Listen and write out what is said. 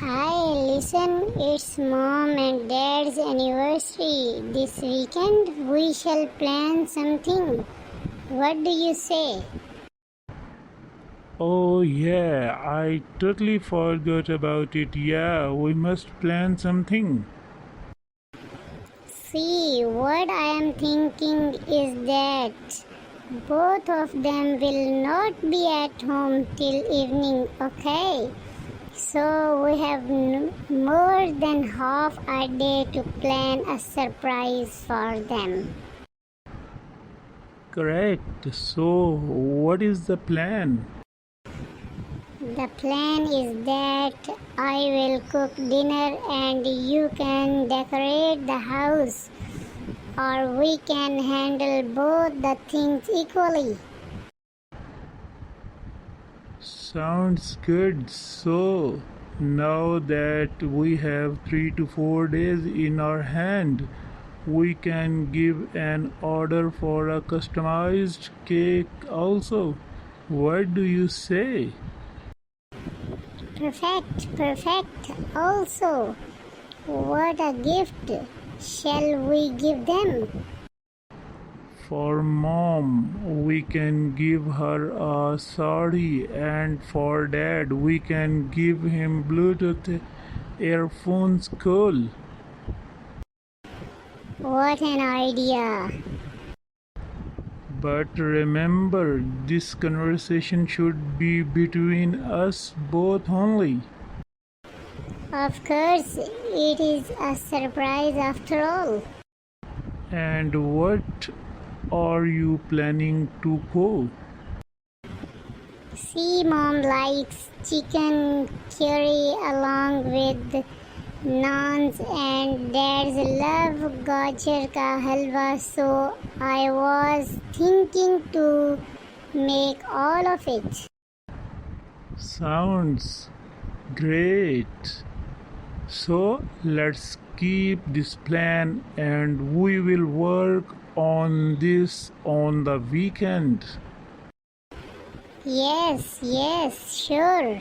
Hi, listen, it's mom and dad's anniversary. This weekend we shall plan something. What do you say? Oh, yeah, I totally forgot about it. Yeah, we must plan something. See, what I am thinking is that both of them will not be at home till evening, okay? So we have more than half a day to plan a surprise for them. Correct. So, what is the plan? The plan is that I will cook dinner and you can decorate the house, or we can handle both the things equally. Sounds good. So, now that we have 3 to 4 days in our hand, we can give an order for a customized cake also. What do you say? Perfect. Also, what a gift shall we give them? For mom, we can give her a sari, and for dad, we can give him Bluetooth earphones. Cool. What an idea! But remember, this conversation should be between us both only. Of course, it is a surprise after all. And what are you planning to go? See, mom likes chicken curry along with naans and dad's love gajar ka halwa, so I was thinking to make all of it. Sounds great. So let's keep this plan and we will work on this on the weekend. Yes, sure.